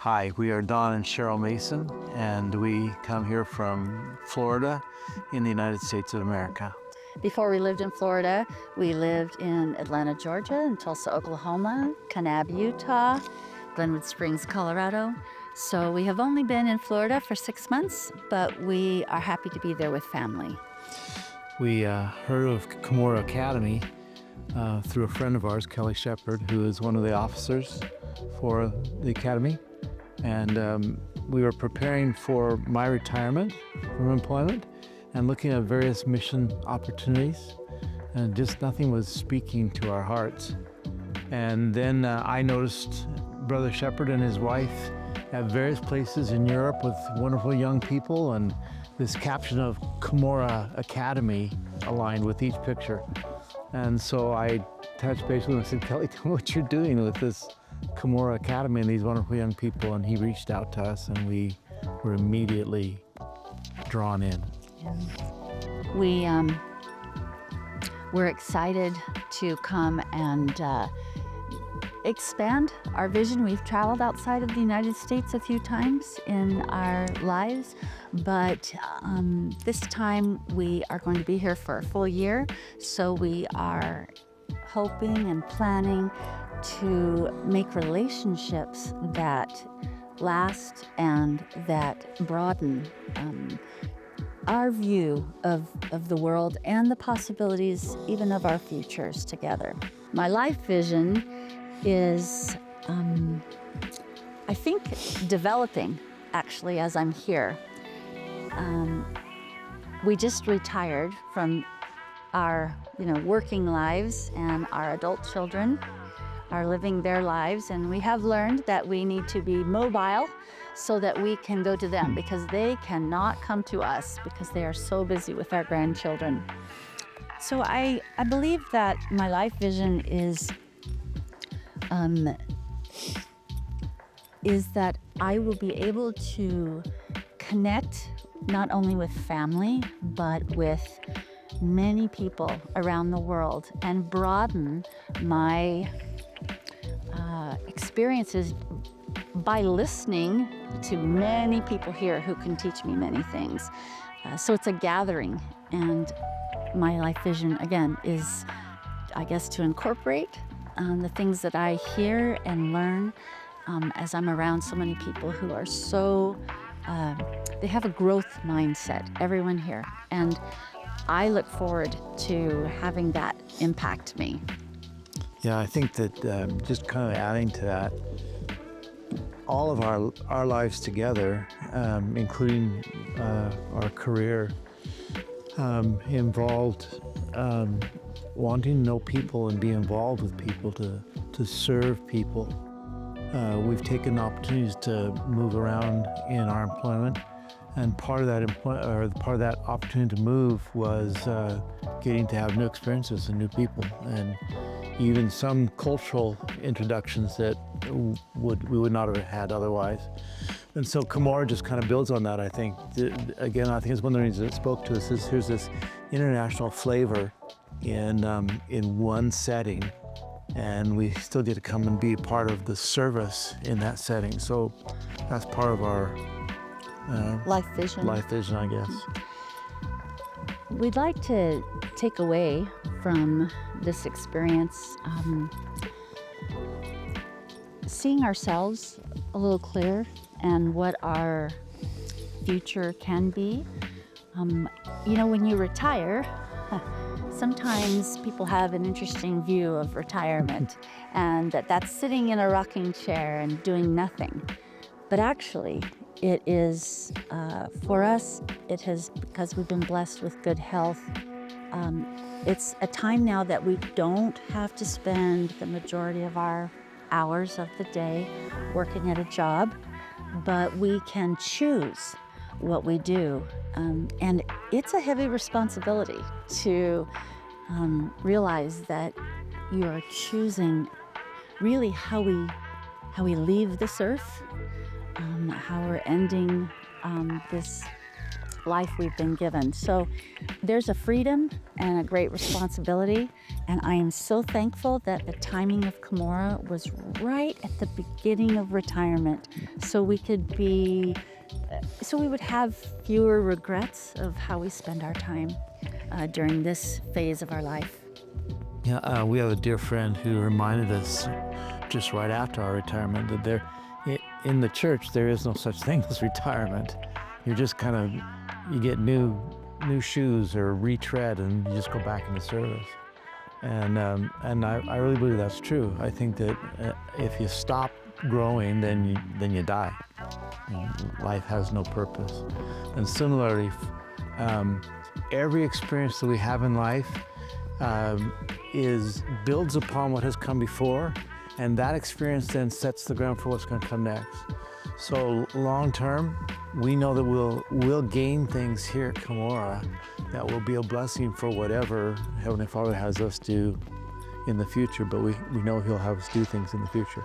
Hi, we are Donn and Sheryl Mason, and we come here from Florida in the United States of America. Before we lived in Florida, we lived in Atlanta, Georgia, and Tulsa, Oklahoma, Kanab, Utah, Glenwood Springs, Colorado. So we have only been in Florida for 6 months, but we are happy to be there with family. We heard of Cumorah Academy through a friend of ours, Kelly Shepard, who is one of the officers for the academy. And we were preparing for my retirement from employment and looking at various mission opportunities, and just nothing was speaking to our hearts. And then I noticed Brother Shepard and his wife at various places in Europe with wonderful young people, and this caption of Cumorah Academy aligned with each picture. And so I touched base with him and said, Kelly, tell me what you're doing with this Cumorah Academy and these wonderful young people. And he reached out to us, and we were immediately drawn in. Yeah. We're excited to come and expand our vision. We've traveled outside of the United States a few times in our lives, but this time we are going to be here for a full year. So we are hoping and planning to make relationships that last and that broaden our view of the world and the possibilities even of our futures together. My life vision is, I think, developing actually as I'm here. We just retired from our working lives, and our adult children are living their lives, and we have learned that we need to be mobile so that we can go to them, because they cannot come to us because they are so busy with our grandchildren. So I believe that my life vision is that I will be able to connect not only with family, but with many people around the world and broaden my experiences by listening to many people here who can teach me many things. So it's a gathering, and my life vision, again, is, I guess, to incorporate the things that I hear and learn as I'm around so many people who are so, they have a growth mindset, everyone here. And I look forward to having that impact me. Yeah, I think that just kind of adding to that, all of our lives together, including our career, involved wanting to know people and be involved with people, to serve people. We've taken opportunities to move around in our employment, and part of that opportunity to move was getting to have new experiences and new people, and even some cultural introductions that we would not have had otherwise. And so Cumorah just kind of builds on that, I think. Again, I think it's one of the reasons it spoke to us is here's this international flavor in one setting, and we still get to come and be a part of the service in that setting. So that's part of our Life vision, I guess. We'd like to take away from this experience seeing ourselves a little clearer and what our future can be. When you retire, sometimes people have an interesting view of retirement, and that's sitting in a rocking chair and doing nothing. But actually, it is, for us, it has, because we've been blessed with good health, it's a time now that we don't have to spend the majority of our hours of the day working at a job, but we can choose what we do. And it's a heavy responsibility to realize that you are choosing really how we leave this earth, how we're ending this life we've been given. So there's a freedom and a great responsibility, and I am so thankful that the timing of Cumorah was right at the beginning of retirement, so we would have fewer regrets of how we spend our time during this phase of our life. Yeah, we have a dear friend who reminded us just right after our retirement that in the church there is no such thing as retirement. You're just you get new shoes or retread, and you just go back into service. And I really believe that's true. I think that if you stop growing, then you die. Life has no purpose. And similarly, every experience that we have in life builds upon what has come before, and that experience then sets the ground for what's going to come next. So long term, we know that we'll gain things here at Cumorah that will be a blessing for whatever Heavenly Father has us do in the future, but we know He'll have us do things in the future.